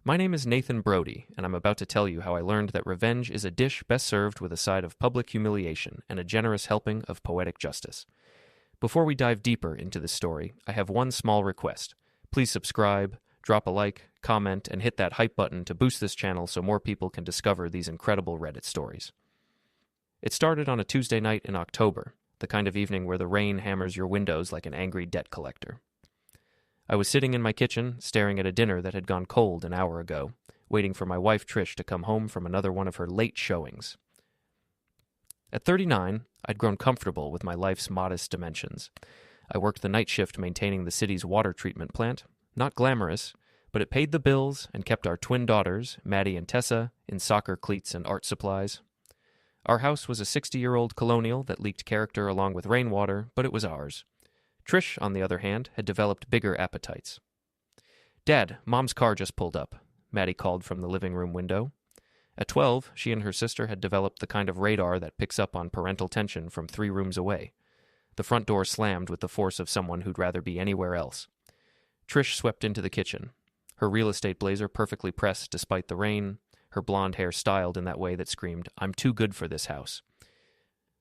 My name is Nathan Brody, and I'm about to tell you how I learned that revenge is a dish best served with a side of public humiliation and a generous helping of poetic justice. Before we dive deeper into this story, I have one small request. Please subscribe, drop a like, comment, and hit that hype button to boost this channel so more people can discover these incredible Reddit stories. It started on a Tuesday night in October, the kind of evening where the rain hammers your windows like an angry debt collector. I was sitting in my kitchen, staring at a dinner that had gone cold an hour ago, waiting for my wife Trish to come home from another one of her late showings. At 39, I'd grown comfortable with my life's modest dimensions. I worked the night shift maintaining the city's water treatment plant. Not glamorous, but it paid the bills and kept our twin daughters, Maddie and Tessa, in soccer cleats and art supplies. Our house was a 60-year-old colonial that leaked character along with rainwater, but it was ours. Trish, on the other hand, had developed bigger appetites. "Dad, Mom's car just pulled up," Maddie called from the living room window. At 12, she and her sister had developed the kind of radar that picks up on parental tension from 3 rooms away. The front door slammed with the force of someone who'd rather be anywhere else. Trish swept into the kitchen, her real estate blazer perfectly pressed despite the rain, her blonde hair styled in that way that screamed, "I'm too good for this house."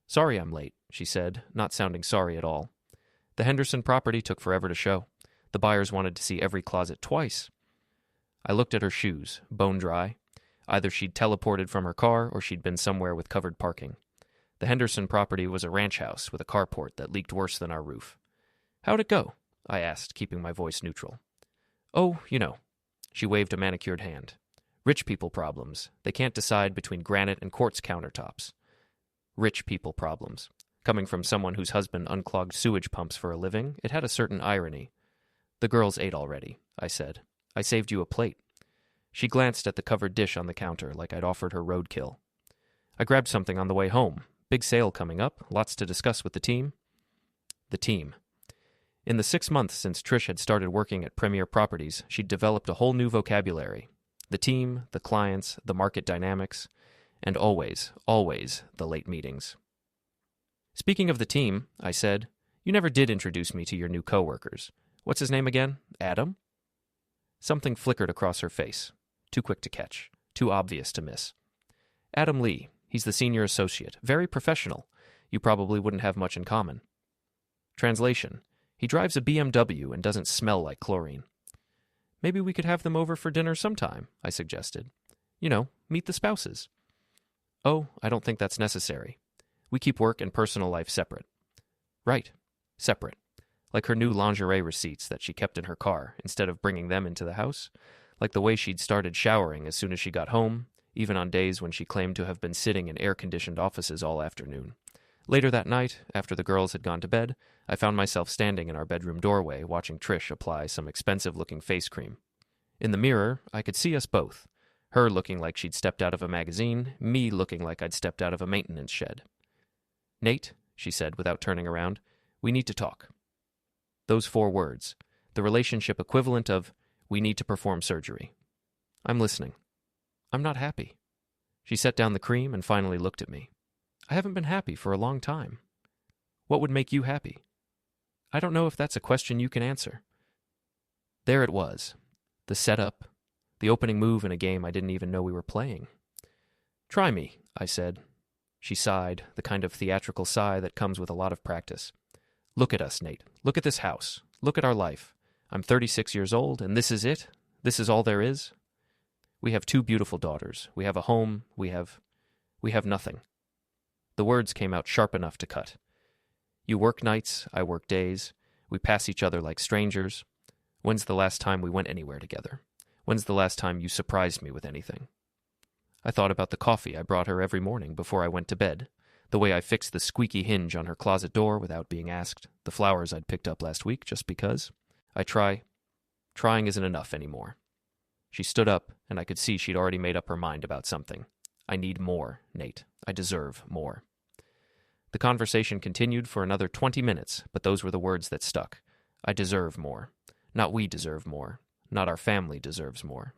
"Sorry I'm late," she said, not sounding sorry at all. The Henderson property took forever to show. The buyers wanted to see every closet twice. I looked at her shoes, bone dry. Either she'd teleported from her car or she'd been somewhere with covered parking. The Henderson property was a ranch house with a carport that leaked worse than our roof. "How'd it go?" I asked, keeping my voice neutral. "Oh, you know." She waved a manicured hand. "Rich people problems. They can't decide between granite and quartz countertops." Rich people problems. Coming from someone whose husband unclogged sewage pumps for a living, it had a certain irony. "The girls ate already," I said. "I saved you a plate." She glanced at the covered dish on the counter like I'd offered her roadkill. "I grabbed something on the way home. Big sale coming up. Lots to discuss with the team." The team. In the 6 months since Trish had started working at Premier Properties, she'd developed a whole new vocabulary. The team, the clients, the market dynamics, and always, always the late meetings. "Speaking of the team," I said, "you never did introduce me to your new coworkers. What's his name again? Adam?" Something flickered across her face. Too quick to catch. Too obvious to miss. "Adam Lee. He's the senior associate. Very professional. You probably wouldn't have much in common." Translation. He drives a BMW and doesn't smell like chlorine. "Maybe we could have them over for dinner sometime," I suggested. "You know, meet the spouses." "Oh, I don't think that's necessary. We keep work and personal life separate." "Right. Separate. Like her new lingerie receipts that she kept in her car instead of bringing them into the house. Like the way she'd started showering as soon as she got home, even on days when she claimed to have been sitting in air-conditioned offices all afternoon. Later that night, after the girls had gone to bed, I found myself standing in our bedroom doorway watching Trish apply some expensive-looking face cream. In the mirror, I could see us both. Her looking like she'd stepped out of a magazine, me looking like I'd stepped out of a maintenance shed. "Nate," she said without turning around, "we need to talk." Those 4 words, the relationship equivalent of, "we need to perform surgery." "I'm listening." "I'm not happy." She set down the cream and finally looked at me. "I haven't been happy for a long time." "What would make you happy?" "I don't know if that's a question you can answer." There it was. The setup. The opening move in a game I didn't even know we were playing. "Try me," I said. She sighed, the kind of theatrical sigh that comes with a lot of practice. "Look at us, Nate. Look at this house. Look at our life. I'm 36 years old, and this is it? This is all there is? We have 2 beautiful daughters. We have a home. We have nothing." The words came out sharp enough to cut. "You work nights, I work days. We pass each other like strangers. When's the last time we went anywhere together? When's the last time you surprised me with anything?" I thought about the coffee I brought her every morning before I went to bed, the way I fixed the squeaky hinge on her closet door without being asked, the flowers I'd picked up last week just because. Trying isn't enough anymore. She stood up, and I could see she'd already made up her mind about something. "I need more, Nate. I deserve more." The conversation continued for another 20 minutes, but those were the words that stuck. I deserve more. Not we deserve more. Not our family deserves more.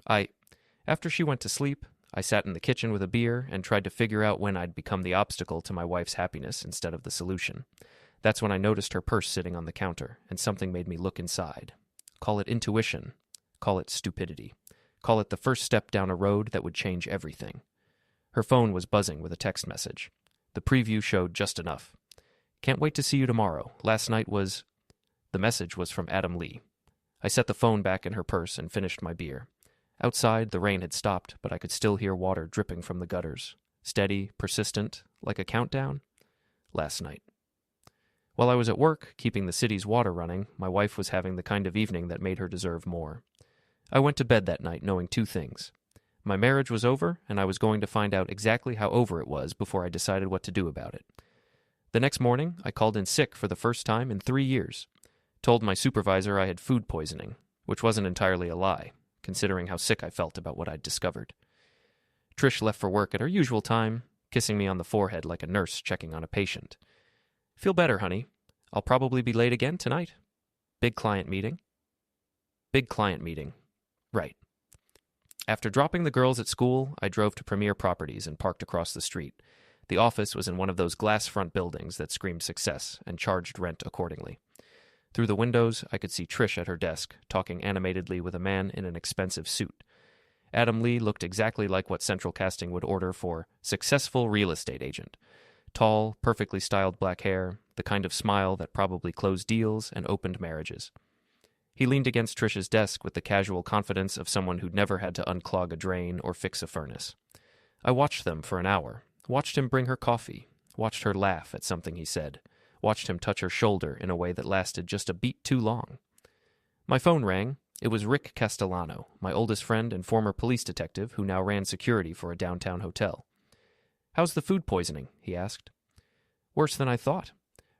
After she went to sleep, I sat in the kitchen with a beer and tried to figure out when I'd become the obstacle to my wife's happiness instead of the solution. That's when I noticed her purse sitting on the counter, and something made me look inside. Call it intuition. Call it stupidity. Call it the first step down a road that would change everything. Her phone was buzzing with a text message. The preview showed just enough. Can't wait to see you tomorrow. Last night was... The message was from Adam Lee. I set the phone back in her purse and finished my beer. Outside, the rain had stopped, but I could still hear water dripping from the gutters. Steady, persistent, like a countdown. Last night. While I was at work, keeping the city's water running, my wife was having the kind of evening that made her deserve more. I went to bed that night knowing two things. My marriage was over, and I was going to find out exactly how over it was before I decided what to do about it. The next morning, I called in sick for the first time in 3 years. Told my supervisor I had food poisoning, which wasn't entirely a lie, considering how sick I felt about what I'd discovered. Trish left for work at her usual time, kissing me on the forehead like a nurse checking on a patient. Feel better, honey. I'll probably be late again tonight. Big client meeting. Right. After dropping the girls at school, I drove to Premier Properties and parked across the street. The office was in one of those glass front buildings that screamed success and charged rent accordingly. Through the windows, I could see Trish at her desk, talking animatedly with a man in an expensive suit. Adam Lee looked exactly like what Central Casting would order for successful real estate agent. Tall, perfectly styled black hair, the kind of smile that probably closed deals and opened marriages. He leaned against Trish's desk with the casual confidence of someone who'd never had to unclog a drain or fix a furnace. I watched them for an hour, watched him bring her coffee, watched her laugh at something he said, watched him touch her shoulder in a way that lasted just a beat too long. My phone rang. It was Rick Castellano, my oldest friend and former police detective who now ran security for a downtown hotel. "How's the food poisoning?" he asked. "Worse than I thought.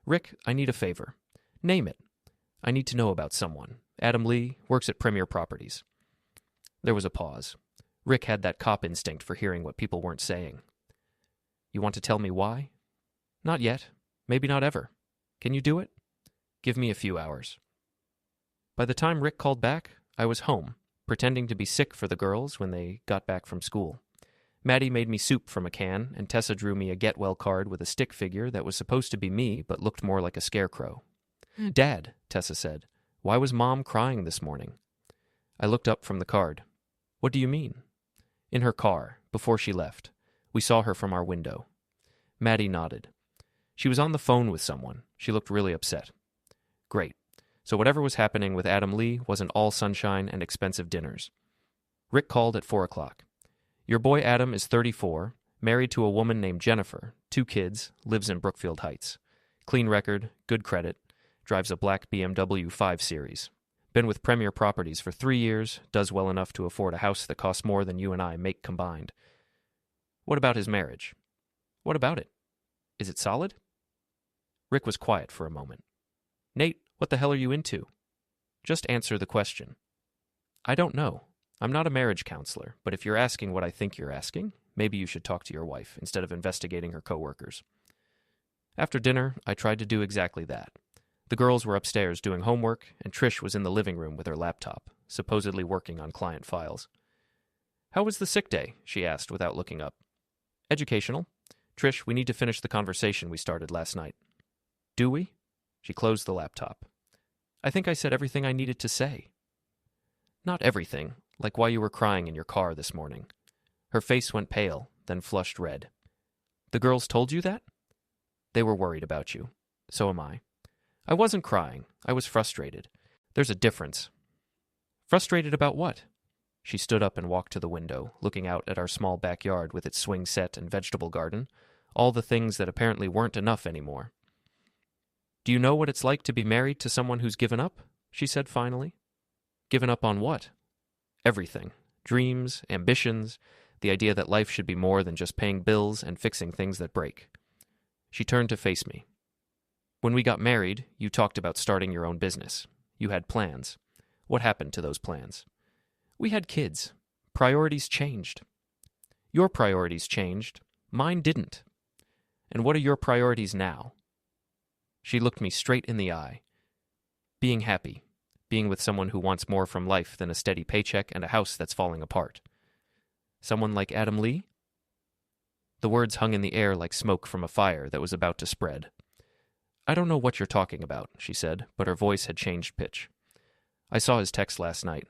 Rick, I need a favor. Name it. I need to know about someone. Adam Lee works at Premier Properties." There was a pause. Rick had that cop instinct for hearing what people weren't saying. "You want to tell me why?" "Not yet. Maybe not ever. Can you do it?" "Give me a few hours." By the time Rick called back, I was home, pretending to be sick for the girls when they got back from school. Maddie made me soup from a can, and Tessa drew me a get-well card with a stick figure that was supposed to be me but looked more like a scarecrow. "Dad," Tessa said, "why was Mom crying this morning?" I looked up from the card. "What do you mean?" "In her car, before she left. We saw her from our window." Maddie nodded. "She was on the phone with someone. She looked really upset." "Great. So whatever was happening with Adam Lee wasn't all sunshine and expensive dinners." Rick called at 4 o'clock. "Your boy Adam is 34, married to a woman named Jennifer, 2 kids, lives in Brookfield Heights. Clean record, good credit, drives a black BMW 5 Series. Been with Premier Properties for 3 years, does well enough to afford a house that costs more than you and I make combined." "What about his marriage?" "What about it? Is it solid?" Rick was quiet for a moment. "Nate, what the hell are you into?" "Just answer the question." "I don't know. I'm not a marriage counselor, but if you're asking what I think you're asking, maybe you should talk to your wife instead of investigating her coworkers." After dinner, I tried to do exactly that. The girls were upstairs doing homework, and Trish was in the living room with her laptop, supposedly working on client files. "How was the sick day?" she asked without looking up. "Educational. Trish, we need to finish the conversation we started last night." "Do we?" She closed the laptop. "I think I said everything I needed to say." "Not everything, like why you were crying in your car this morning." Her face went pale, then flushed red. "The girls told you that?" "They were worried about you. So am I." "I wasn't crying. I was frustrated. There's a difference." "Frustrated about what?" She stood up and walked to the window, looking out at our small backyard with its swing set and vegetable garden, all the things that apparently weren't enough anymore. "Do you know what it's like to be married to someone who's given up?" she said finally. "Given up on what?" "Everything. Dreams, ambitions, the idea that life should be more than just paying bills and fixing things that break." She turned to face me. "When we got married, you talked about starting your own business. You had plans. What happened to those plans?" "We had kids. Priorities changed." "Your priorities changed. Mine didn't." "And what are your priorities now?" She looked me straight in the eye. "Being happy. Being with someone who wants more from life than a steady paycheck and a house that's falling apart." "Someone like Adam Lee?" The words hung in the air like smoke from a fire that was about to spread. "I don't know what you're talking about," she said, but her voice had changed pitch. "I saw his text last night,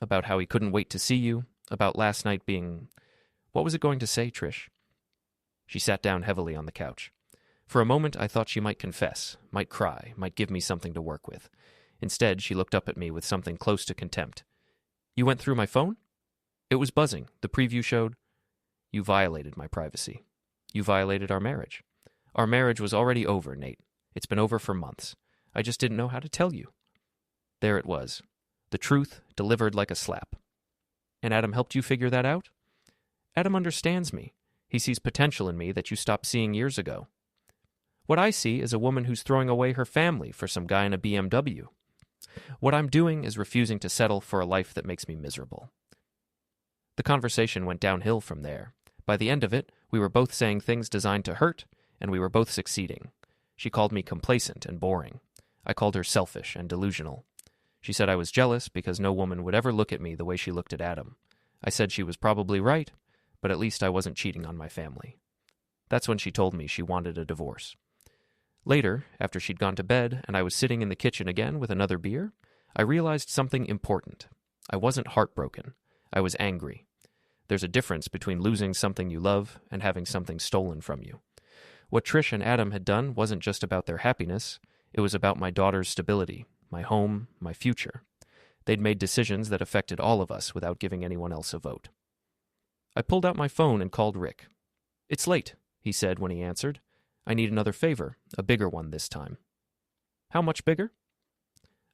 about how he couldn't wait to see you, about last night being... What was it going to say, Trish? She sat down heavily on the couch. For a moment, I thought she might confess, might cry, might give me something to work with. Instead, she looked up at me with something close to contempt. You went through my phone? It was buzzing. The preview showed... You violated my privacy. You violated our marriage. Our marriage was already over, Nate. It's been over for months. I just didn't know how to tell you. There it was. The truth delivered like a slap. And Adam helped you figure that out? Adam understands me. He sees potential in me that you stopped seeing years ago. What I see is a woman who's throwing away her family for some guy in a BMW. What I'm doing is refusing to settle for a life that makes me miserable. The conversation went downhill from there. By the end of it, we were both saying things designed to hurt, and we were both succeeding. She called me complacent and boring. I called her selfish and delusional. She said I was jealous because no woman would ever look at me the way she looked at Adam. I said she was probably right, but at least I wasn't cheating on my family. That's when she told me she wanted a divorce. Later, after she'd gone to bed and I was sitting in the kitchen again with another beer, I realized something important. I wasn't heartbroken. I was angry. There's a difference between losing something you love and having something stolen from you. What Trish and Adam had done wasn't just about their happiness. It was about my daughter's stability, my home, my future. They'd made decisions that affected all of us without giving anyone else a vote. I pulled out my phone and called Rick. It's late, he said when he answered. I need another favor, a bigger one this time. How much bigger?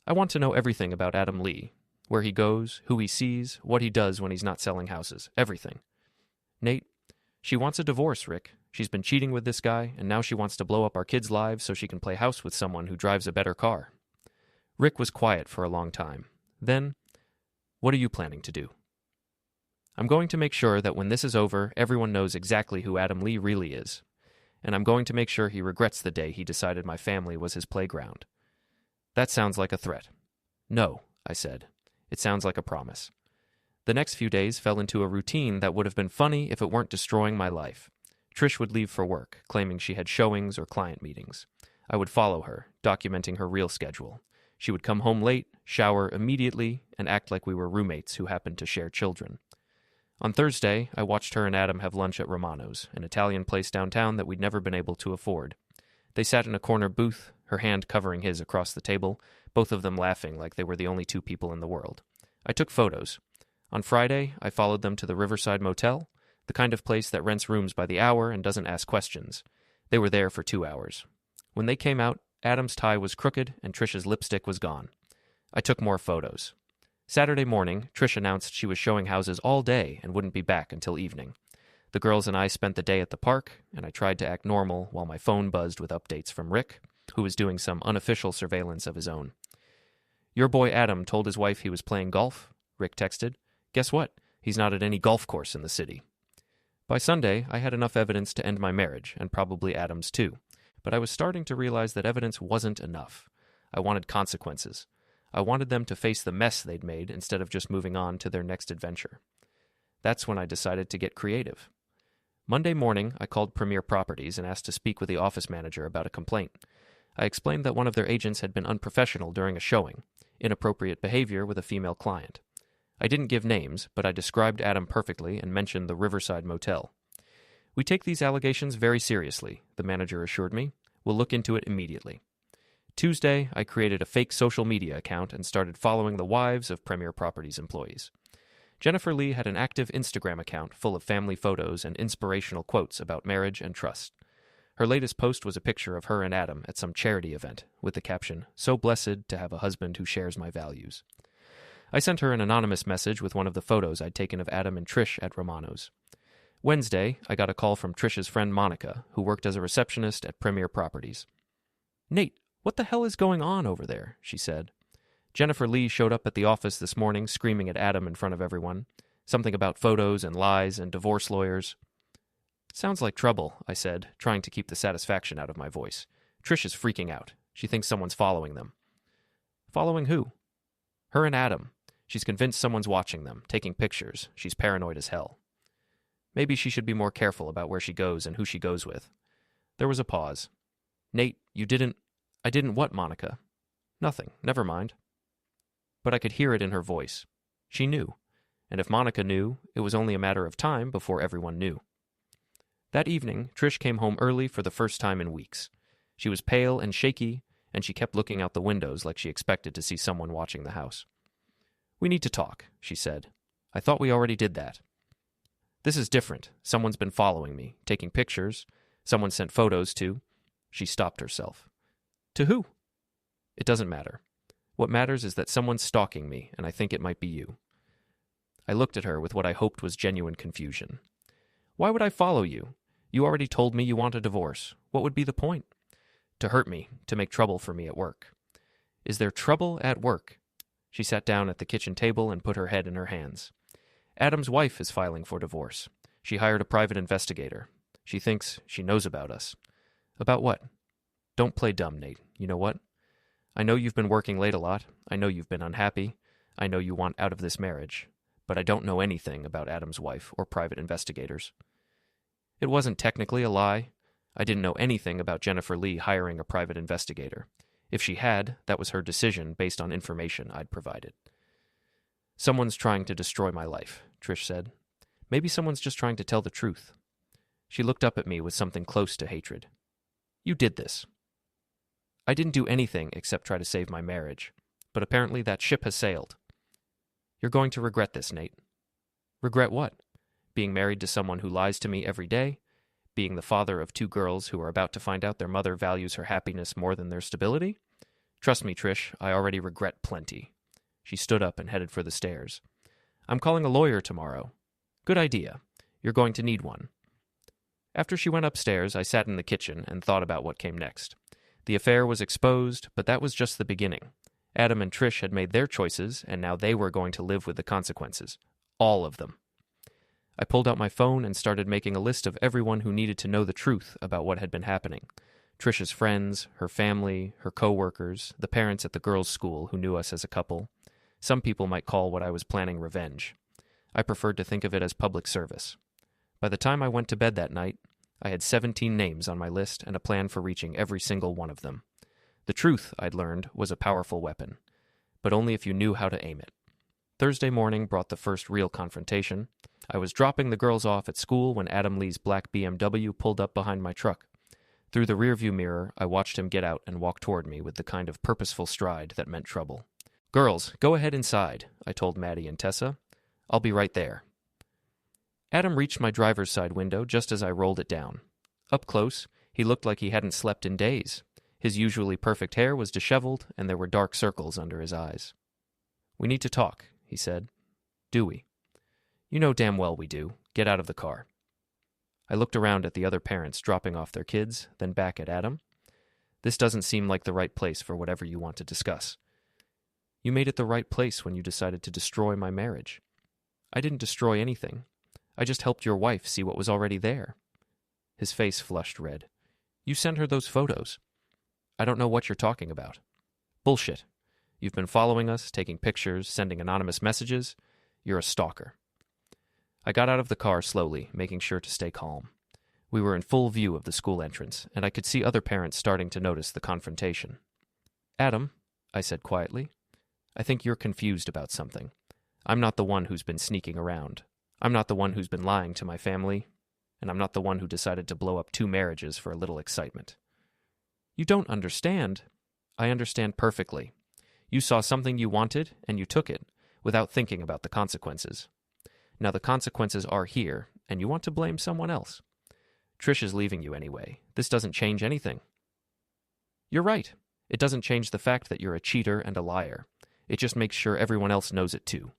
I want to know everything about Adam Lee. Where he goes, who he sees, what he does when he's not selling houses. Everything. Nate, she wants a divorce, Rick. She's been cheating with this guy, and now she wants to blow up our kids' lives so she can play house with someone who drives a better car. Rick was quiet for a long time. Then, what are you planning to do? I'm going to make sure that when this is over, everyone knows exactly who Adam Lee really is. And I'm going to make sure he regrets the day he decided my family was his playground. That sounds like a threat. No, I said. It sounds like a promise. The next few days fell into a routine that would have been funny if it weren't destroying my life. Trish would leave for work, claiming she had showings or client meetings. I would follow her, documenting her real schedule. She would come home late, shower immediately, and act like we were roommates who happened to share children. On Thursday, I watched her and Adam have lunch at Romano's, an Italian place downtown that we'd never been able to afford. They sat in a corner booth, her hand covering his across the table, both of them laughing like they were the only two people in the world. I took photos. On Friday, I followed them to the Riverside Motel, the kind of place that rents rooms by the hour and doesn't ask questions. They were there for 2 hours. When they came out, Adam's tie was crooked and Trish's lipstick was gone. I took more photos. Saturday morning, Trish announced she was showing houses all day and wouldn't be back until evening. The girls and I spent the day at the park, and I tried to act normal while my phone buzzed with updates from Rick, who was doing some unofficial surveillance of his own. Your boy Adam told his wife he was playing golf, Rick texted. Guess what? He's not at any golf course in the city. By Sunday, I had enough evidence to end my marriage, and probably Adam's too. But I was starting to realize that evidence wasn't enough. I wanted consequences. I wanted them to face the mess they'd made instead of just moving on to their next adventure. That's when I decided to get creative. Monday morning, I called Premier Properties and asked to speak with the office manager about a complaint. I explained that one of their agents had been unprofessional during a showing, inappropriate behavior with a female client. I didn't give names, but I described Adam perfectly and mentioned the Riverside Motel. We take these allegations very seriously, the manager assured me. We'll look into it immediately. Tuesday, I created a fake social media account and started following the wives of Premier Properties employees. Jennifer Lee had an active Instagram account full of family photos and inspirational quotes about marriage and trust. Her latest post was a picture of her and Adam at some charity event, with the caption, "So blessed to have a husband who shares my values." I sent her an anonymous message with one of the photos I'd taken of Adam and Trish at Romano's. Wednesday, I got a call from Trish's friend Monica, who worked as a receptionist at Premier Properties. "Nate, what the hell is going on over there?" she said. Jennifer Lee showed up at the office this morning screaming at Adam in front of everyone. Something about photos and lies and divorce lawyers. "Sounds like trouble," I said, trying to keep the satisfaction out of my voice. "Trish is freaking out. She thinks someone's following them." "Following who?" "Her and Adam. She's convinced someone's watching them, taking pictures. She's paranoid as hell." Maybe she should be more careful about where she goes and who she goes with. There was a pause. "Nate, I didn't what, Monica?" "Nothing. Never mind." But I could hear it in her voice. She knew. And if Monica knew, it was only a matter of time before everyone knew. That evening, Trish came home early for the first time in weeks. She was pale and shaky, and she kept looking out the windows like she expected to see someone watching the house. "We need to talk," she said. "I thought we already did that." "This is different. Someone's been following me, taking pictures. Someone sent photos to—" She stopped herself. "To who?" "It doesn't matter. What matters is that someone's stalking me, and I think it might be you." I looked at her with what I hoped was genuine confusion. "Why would I follow you? You already told me you want a divorce. What would be the point?" "To hurt me, to make trouble for me at work." "Is there trouble at work?" She sat down at the kitchen table and put her head in her hands. "Adam's wife is filing for divorce. She hired a private investigator. She thinks she knows about us." "About what?" "Don't play dumb, Nate. You know what? I know you've been working late a lot. I know you've been unhappy. I know you want out of this marriage. But I don't know anything about Adam's wife or private investigators." It wasn't technically a lie. I didn't know anything about Jennifer Lee hiring a private investigator. If she had, that was her decision based on information I'd provided. "Someone's trying to destroy my life," Trish said. "Maybe someone's just trying to tell the truth." She looked up at me with something close to hatred. "You did this." "I didn't do anything except try to save my marriage. But apparently that ship has sailed." "You're going to regret this, Nate." "Regret what? Being married to someone who lies to me every day? Being the father of 2 girls who are about to find out their mother values her happiness more than their stability? Trust me, Trish, I already regret plenty." She stood up and headed for the stairs. "I'm calling a lawyer tomorrow." "Good idea. You're going to need one." After she went upstairs, I sat in the kitchen and thought about what came next. The affair was exposed, but that was just the beginning. Adam and Trish had made their choices, and now they were going to live with the consequences. All of them. I pulled out my phone and started making a list of everyone who needed to know the truth about what had been happening. Trish's friends, her family, her coworkers, the parents at the girls' school who knew us as a couple. Some people might call what I was planning revenge. I preferred to think of it as public service. By the time I went to bed that night, I had 17 names on my list and a plan for reaching every single one of them. The truth, I'd learned, was a powerful weapon, but only if you knew how to aim it. Thursday morning brought the first real confrontation. I was dropping the girls off at school when Adam Lee's black BMW pulled up behind my truck. Through the rearview mirror, I watched him get out and walk toward me with the kind of purposeful stride that meant trouble. "Girls, go ahead inside," I told Maddie and Tessa. "I'll be right there." Adam reached my driver's side window just as I rolled it down. Up close, he looked like he hadn't slept in days. His usually perfect hair was disheveled, and there were dark circles under his eyes. "We need to talk," he said. "Do we?" "You know damn well we do. Get out of the car." I looked around at the other parents dropping off their kids, then back at Adam. "This doesn't seem like the right place for whatever you want to discuss." "You made it the right place when you decided to destroy my marriage." "I didn't destroy anything. I just helped your wife see what was already there." His face flushed red. "You sent her those photos." "I don't know what you're talking about." "Bullshit. You've been following us, taking pictures, sending anonymous messages. You're a stalker." I got out of the car slowly, making sure to stay calm. We were in full view of the school entrance, and I could see other parents starting to notice the confrontation. "Adam," I said quietly, "I think you're confused about something. I'm not the one who's been sneaking around. I'm not the one who's been lying to my family, and I'm not the one who decided to blow up 2 marriages for a little excitement." "You don't understand." "I understand perfectly. You saw something you wanted, and you took it, without thinking about the consequences. Now the consequences are here, and you want to blame someone else. Trish is leaving you anyway. This doesn't change anything." "You're right. It doesn't change the fact that you're a cheater and a liar. It just makes sure everyone else knows it too."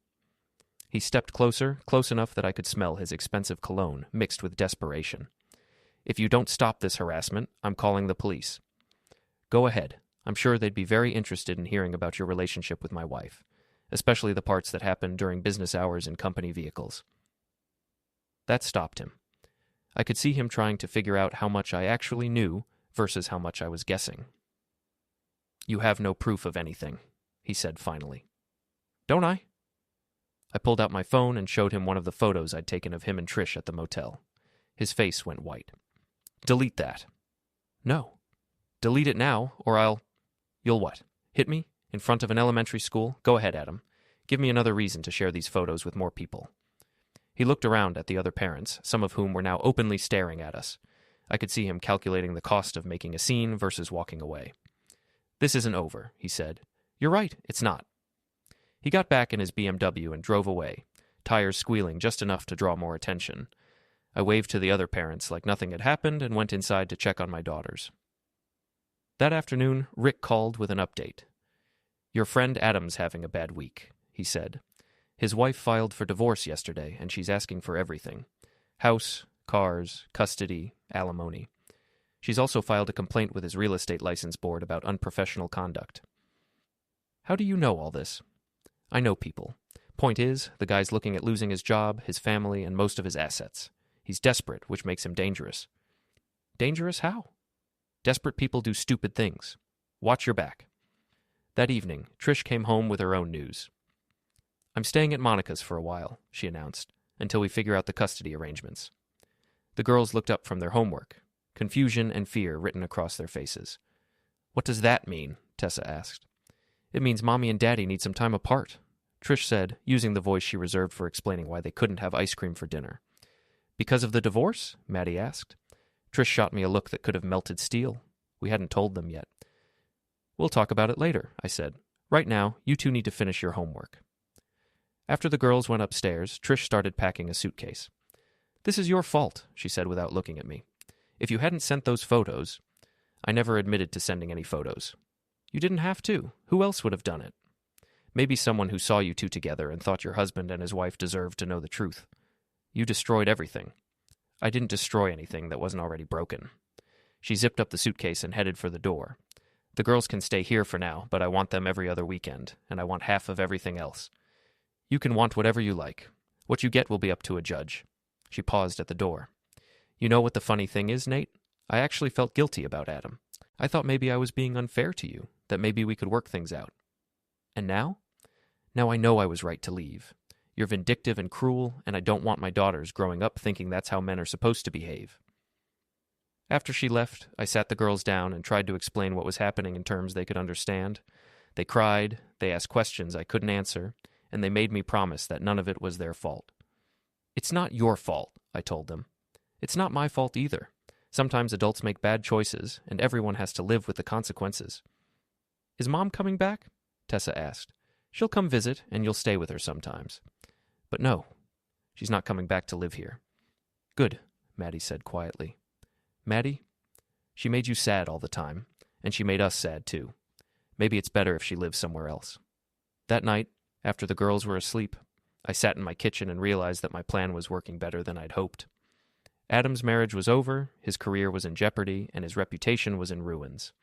He stepped closer, close enough that I could smell his expensive cologne mixed with desperation. "If you don't stop this harassment, I'm calling the police." "Go ahead. I'm sure they'd be very interested in hearing about your relationship with my wife, especially the parts that happened during business hours in company vehicles." That stopped him. I could see him trying to figure out how much I actually knew versus how much I was guessing. "You have no proof of anything," he said finally. "Don't I?" I pulled out my phone and showed him one of the photos I'd taken of him and Trish at the motel. His face went white. "Delete that." "No." "Delete it now, or I'll—" "You'll what? Hit me? In front of an elementary school? Go ahead, Adam. Give me another reason to share these photos with more people." He looked around at the other parents, some of whom were now openly staring at us. I could see him calculating the cost of making a scene versus walking away. "This isn't over," he said. "You're right, it's not." He got back in his BMW and drove away, tires squealing just enough to draw more attention. I waved to the other parents like nothing had happened and went inside to check on my daughters. That afternoon, Rick called with an update. "Your friend Adam's having a bad week," he said. "His wife filed for divorce yesterday, and she's asking for everything. House, cars, custody, alimony. She's also filed a complaint with his real estate license board about unprofessional conduct." "How do you know all this?" "I know people. Point is, the guy's looking at losing his job, his family, and most of his assets. He's desperate, which makes him dangerous." "Dangerous how?" "Desperate people do stupid things. Watch your back." That evening, Trish came home with her own news. "I'm staying at Monica's for a while," she announced, "until we figure out the custody arrangements." The girls looked up from their homework, confusion and fear written across their faces. "What does that mean?" Tessa asked. "It means Mommy and Daddy need some time apart," Trish said, using the voice she reserved for explaining why they couldn't have ice cream for dinner. "Because of the divorce?" Maddie asked. Trish shot me a look that could have melted steel. We hadn't told them yet. "We'll talk about it later," I said. "Right now, you two need to finish your homework." After the girls went upstairs, Trish started packing a suitcase. "This is your fault," she said without looking at me. "If you hadn't sent those photos—" I never admitted to sending any photos. "You didn't have to. Who else would have done it? Maybe someone who saw you two together and thought your husband and his wife deserved to know the truth. You destroyed everything." "I didn't destroy anything that wasn't already broken." She zipped up the suitcase and headed for the door. "The girls can stay here for now, but I want them every other weekend, and I want half of everything else. You can want whatever you like. What you get will be up to a judge." She paused at the door. "You know what the funny thing is, Nate? I actually felt guilty about Adam. I thought maybe I was being unfair to you, that maybe we could work things out. And now? Now I know I was right to leave. You're vindictive and cruel, and I don't want my daughters growing up thinking that's how men are supposed to behave." After she left, I sat the girls down and tried to explain what was happening in terms they could understand. They cried, they asked questions I couldn't answer, and they made me promise that none of it was their fault. "It's not your fault," I told them. "It's not my fault either. Sometimes adults make bad choices, and everyone has to live with the consequences." "Is Mom coming back?" Tessa asked. "She'll come visit, and you'll stay with her sometimes." "But no, she's not coming back to live here." "Good," Maddie said quietly. "Maddie, she made you sad all the time, and she made us sad too. Maybe it's better if she lives somewhere else." That night, after the girls were asleep, I sat in my kitchen and realized that my plan was working better than I'd hoped. Adam's marriage was over, his career was in jeopardy, and his reputation was in ruins.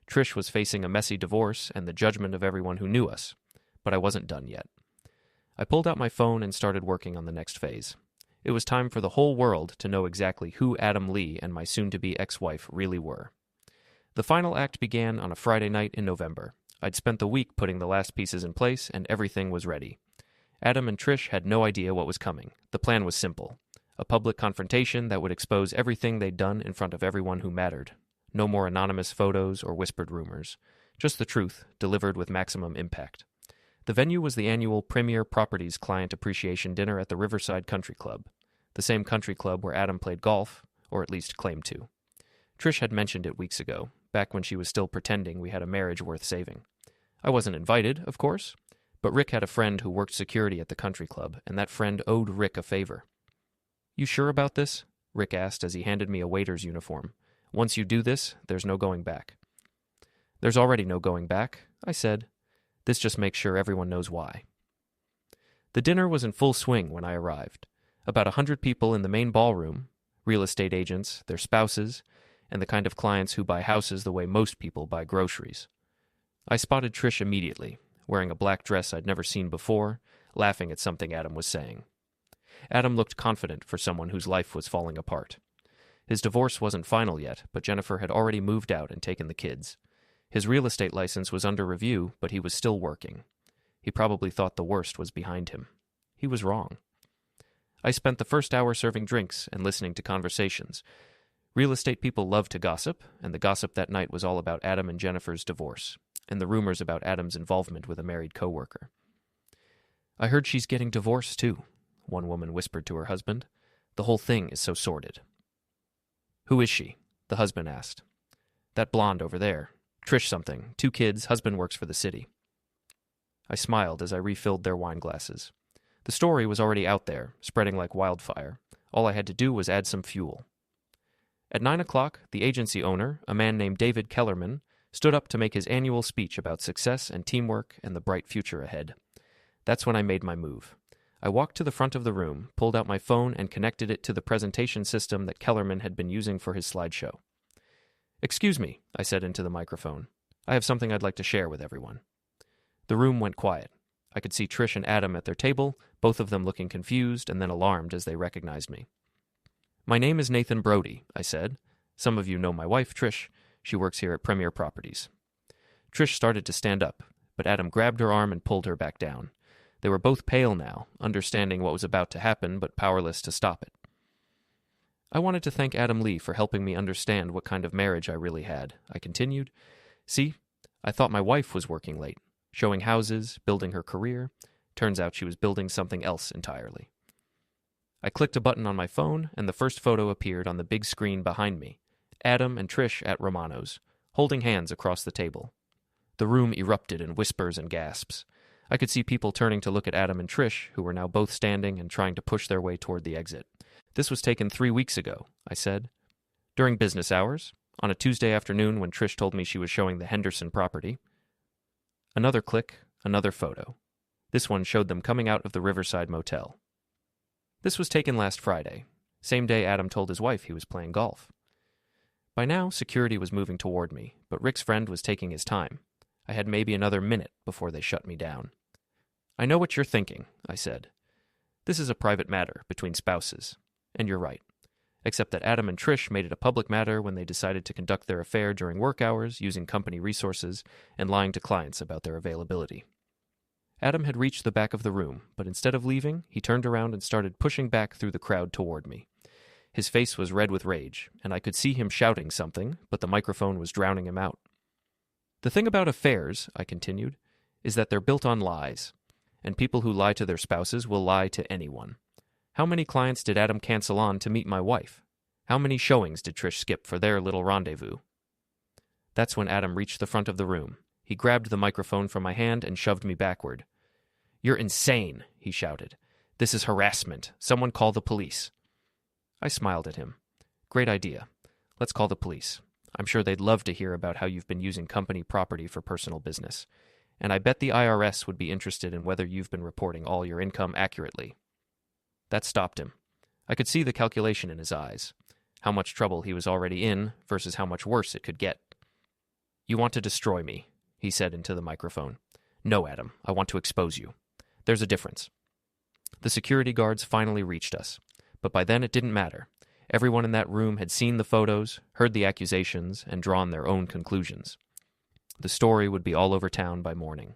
Trish was facing a messy divorce and the judgment of everyone who knew us, but I wasn't done yet. I pulled out my phone and started working on the next phase. It was time for the whole world to know exactly who Adam Lee and my soon-to-be ex-wife really were. The final act began on a Friday night in November. I'd spent the week putting the last pieces in place, and everything was ready. Adam and Trish had no idea what was coming. The plan was simple. A public confrontation that would expose everything they'd done in front of everyone who mattered. No more anonymous photos or whispered rumors. Just the truth, delivered with maximum impact. The venue was the annual Premier Properties Client Appreciation Dinner at the Riverside Country Club, the same country club where Adam played golf, or at least claimed to. Trish had mentioned it weeks ago, back when she was still pretending we had a marriage worth saving. I wasn't invited, of course, but Rick had a friend who worked security at the country club, and that friend owed Rick a favor. "You sure about this?" Rick asked as he handed me a waiter's uniform. "Once you do this, there's no going back." "There's already no going back," I said. "This just makes sure everyone knows why." The dinner was in full swing when I arrived. About 100 people in the main ballroom, real estate agents, their spouses, and the kind of clients who buy houses the way most people buy groceries. I spotted Trish immediately, wearing a black dress I'd never seen before, laughing at something Adam was saying. Adam looked confident for someone whose life was falling apart. His divorce wasn't final yet, but Jennifer had already moved out and taken the kids. His real estate license was under review, but he was still working. He probably thought the worst was behind him. He was wrong. I spent the first hour serving drinks and listening to conversations. Real estate people love to gossip, and the gossip that night was all about Adam and Jennifer's divorce, and the rumors about Adam's involvement with a married coworker. I heard she's getting divorced, too, one woman whispered to her husband. The whole thing is so sordid. Who is she? The husband asked. That blonde over there. Trish something. 2 kids, husband works for the city. I smiled as I refilled their wine glasses. The story was already out there, spreading like wildfire. All I had to do was add some fuel. At 9 o'clock, the agency owner, a man named David Kellerman, stood up to make his annual speech about success and teamwork and the bright future ahead. That's when I made my move. I walked to the front of the room, pulled out my phone, and connected it to the presentation system that Kellerman had been using for his slideshow. Excuse me, I said into the microphone. I have something I'd like to share with everyone. The room went quiet. I could see Trish and Adam at their table, both of them looking confused and then alarmed as they recognized me. My name is Nathan Brody, I said. Some of you know my wife, Trish. She works here at Premier Properties. Trish started to stand up, but Adam grabbed her arm and pulled her back down. They were both pale now, understanding what was about to happen, but powerless to stop it. I wanted to thank Adam Lee for helping me understand what kind of marriage I really had, I continued. See, I thought my wife was working late, showing houses, building her career. Turns out she was building something else entirely. I clicked a button on my phone, and the first photo appeared on the big screen behind me. Adam and Trish at Romano's, holding hands across the table. The room erupted in whispers and gasps. I could see people turning to look at Adam and Trish, who were now both standing and trying to push their way toward the exit. This was taken 3 weeks ago, I said. During business hours, on a Tuesday afternoon when Trish told me she was showing the Henderson property. Another click, another photo. This one showed them coming out of the Riverside Motel. This was taken last Friday, same day Adam told his wife he was playing golf. By now, security was moving toward me, but Rick's friend was taking his time. I had maybe another minute before they shut me down. I know what you're thinking, I said. This is a private matter between spouses. And you're right. Except that Adam and Trish made it a public matter when they decided to conduct their affair during work hours, using company resources, and lying to clients about their availability. Adam had reached the back of the room, but instead of leaving, he turned around and started pushing back through the crowd toward me. His face was red with rage, and I could see him shouting something, but the microphone was drowning him out. The thing about affairs, I continued, is that they're built on lies, and people who lie to their spouses will lie to anyone. How many clients did Adam cancel on to meet my wife? How many showings did Trish skip for their little rendezvous? That's when Adam reached the front of the room. He grabbed the microphone from my hand and shoved me backward. You're insane, he shouted. This is harassment. Someone call the police. I smiled at him. Great idea. Let's call the police. I'm sure they'd love to hear about how you've been using company property for personal business. And I bet the IRS would be interested in whether you've been reporting all your income accurately. That stopped him. I could see the calculation in his eyes. How much trouble he was already in versus how much worse it could get. You want to destroy me, he said into the microphone. No, Adam, I want to expose you. There's a difference. The security guards finally reached us, but by then it didn't matter. Everyone in that room had seen the photos, heard the accusations, and drawn their own conclusions. The story would be all over town by morning.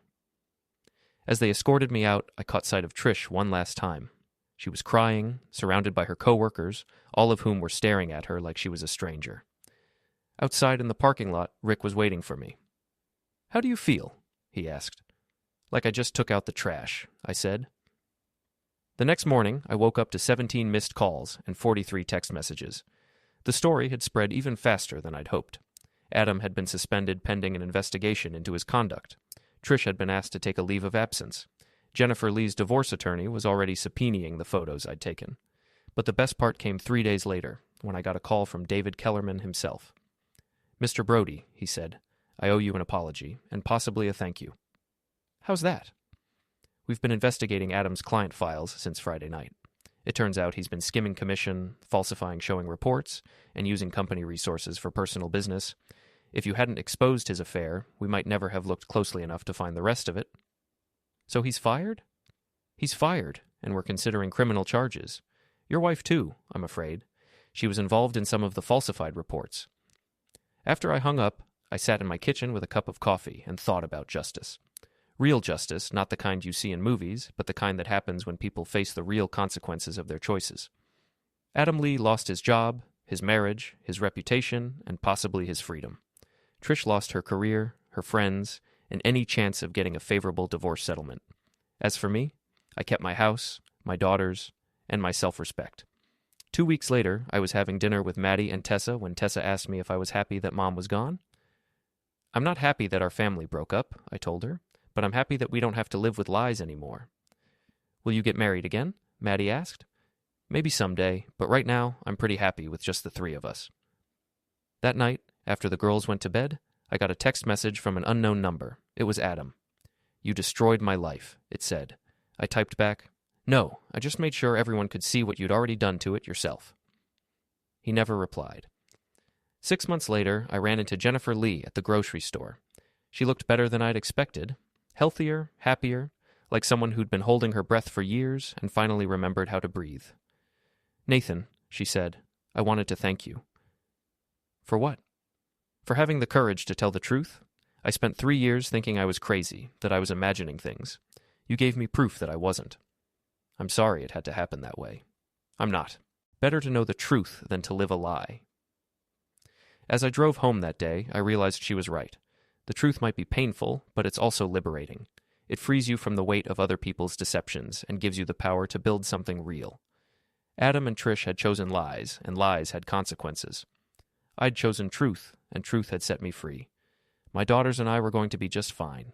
As they escorted me out, I caught sight of Trish one last time. She was crying, surrounded by her coworkers, all of whom were staring at her like she was a stranger. Outside in the parking lot, Rick was waiting for me. How do you feel? He asked. Like I just took out the trash, I said. The next morning, I woke up to 17 missed calls and 43 text messages. The story had spread even faster than I'd hoped. Adam had been suspended pending an investigation into his conduct. Trish had been asked to take a leave of absence. Jennifer Lee's divorce attorney was already subpoenaing the photos I'd taken. But the best part came 3 days later, when I got a call from David Kellerman himself. Mr. Brody, he said, I owe you an apology, and possibly a thank you. How's that? We've been investigating Adam's client files since Friday night. It turns out he's been skimming commission, falsifying showing reports, and using company resources for personal business. If you hadn't exposed his affair, we might never have looked closely enough to find the rest of it. So he's fired? He's fired, and we're considering criminal charges. Your wife, too, I'm afraid. She was involved in some of the falsified reports. After I hung up, I sat in my kitchen with a cup of coffee and thought about justice. Real justice, not the kind you see in movies, but the kind that happens when people face the real consequences of their choices. Adam Lee lost his job, his marriage, his reputation, and possibly his freedom. Trish lost her career, her friends, and any chance of getting a favorable divorce settlement. As for me, I kept my house, my daughters, and my self-respect. 2 weeks later, I was having dinner with Maddie and Tessa when Tessa asked me if I was happy that Mom was gone. I'm not happy that our family broke up, I told her, but I'm happy that we don't have to live with lies anymore. Will you get married again? Maddie asked. Maybe someday, but right now I'm pretty happy with just the three of us. That night, after the girls went to bed, I got a text message from an unknown number. It was Adam. You destroyed my life, it said. I typed back, No, I just made sure everyone could see what you'd already done to it yourself. He never replied. 6 months later, I ran into Jennifer Lee at the grocery store. She looked better than I'd expected, healthier, happier, like someone who'd been holding her breath for years and finally remembered how to breathe. Nathan, she said, I wanted to thank you. For what? For having the courage to tell the truth. I spent 3 years thinking I was crazy, that I was imagining things. You gave me proof that I wasn't. I'm sorry it had to happen that way. I'm not. Better to know the truth than to live a lie. As I drove home that day, I realized she was right. The truth might be painful, but it's also liberating. It frees you from the weight of other people's deceptions and gives you the power to build something real. Adam and Trish had chosen lies, and lies had consequences. I'd chosen truth, and truth had set me free. My daughters and I were going to be just fine.